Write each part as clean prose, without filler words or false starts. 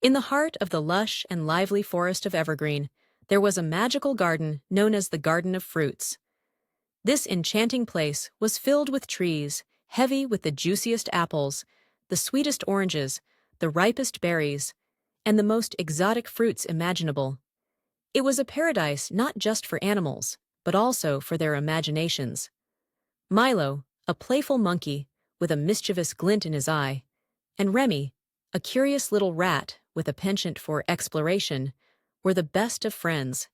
In the heart of the lush and lively forest of evergreen, there was a magical garden known as the Garden of Fruits. This enchanting place was filled with trees, heavy with the juiciest apples, the sweetest oranges, the ripest berries, and the most exotic fruits imaginable. It was a paradise not just for animals, but also for their imaginations. Milo, a playful monkey with a mischievous glint in his eye, and Remy, a curious little rat with a penchant for exploration, were the best of friends.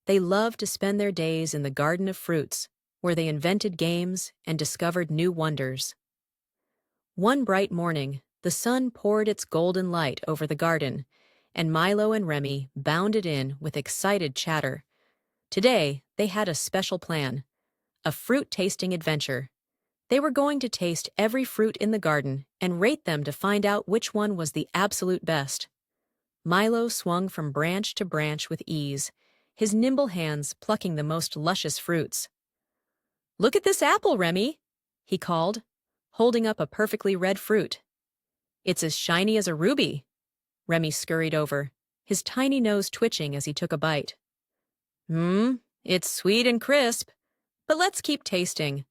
They loved to spend their days in the Garden of Fruits, where they invented games and discovered new wonders. One bright morning, the sun poured its golden light over the garden, and Milo and Remy bounded in with excited chatter. Today, they had a special plan, a fruit-tasting adventure. They were going to taste every fruit in the garden and rate them to find out which one was the absolute best. Milo swung from branch to branch with ease, his nimble hands plucking the most luscious fruits. "Look at this apple, Remy," he called, holding up a perfectly red fruit. "It's as shiny as a ruby." Remy scurried over, his tiny nose twitching as he took a bite. It's sweet and crisp, but let's keep tasting."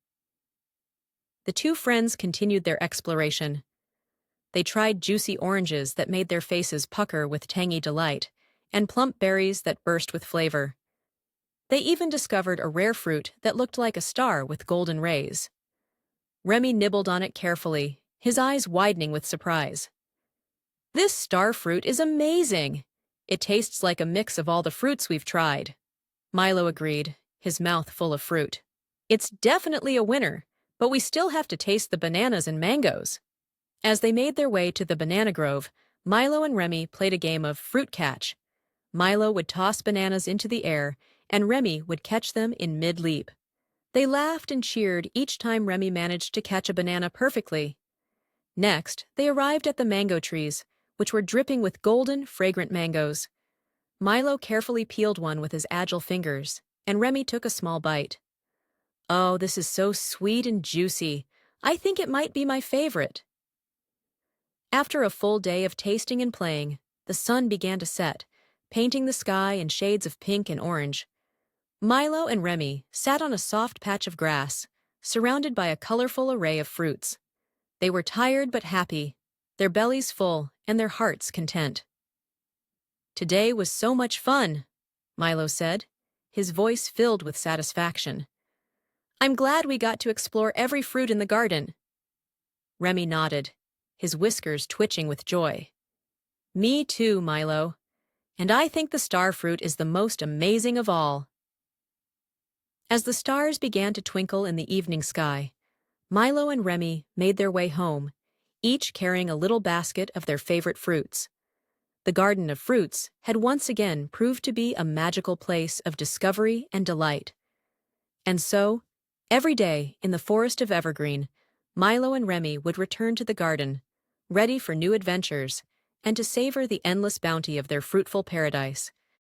The two friends continued their exploration. They tried juicy oranges that made their faces pucker with tangy delight, and plump berries that burst with flavor. They even discovered a rare fruit that looked like a star with golden rays. Remy nibbled on it carefully, his eyes widening with surprise. "This star fruit is amazing! It tastes like a mix of all the fruits we've tried." Milo agreed, his mouth full of fruit. "It's definitely a winner, but we still have to taste the bananas and mangoes." As they made their way to the banana grove, Milo and Remy played a game of fruit catch. Milo would toss bananas into the air, and Remy would catch them in mid-leap. They laughed and cheered each time Remy managed to catch a banana perfectly. Next, they arrived at the mango trees, which were dripping with golden, fragrant mangoes. Milo carefully peeled one with his agile fingers, and Remy took a small bite. "Oh, this is so sweet and juicy. I think it might be my favorite." After a full day of tasting and playing, the sun began to set, painting the sky in shades of pink and orange. Milo and Remy sat on a soft patch of grass, surrounded by a colorful array of fruits. They were tired but happy, their bellies full and their hearts content. "Today was so much fun," Milo said, his voice filled with satisfaction. "I'm glad we got to explore every fruit in the garden." Remy nodded, his whiskers twitching with joy. "Me too, Milo. And I think the star fruit is the most amazing of all." As the stars began to twinkle in the evening sky, Milo and Remy made their way home, each carrying a little basket of their favorite fruits. The Garden of Fruits had once again proved to be a magical place of discovery and delight. And so, every day in the forest of Evergreen, Milo and Remy would return to the garden, ready for new adventures, and to savor the endless bounty of their fruitful paradise,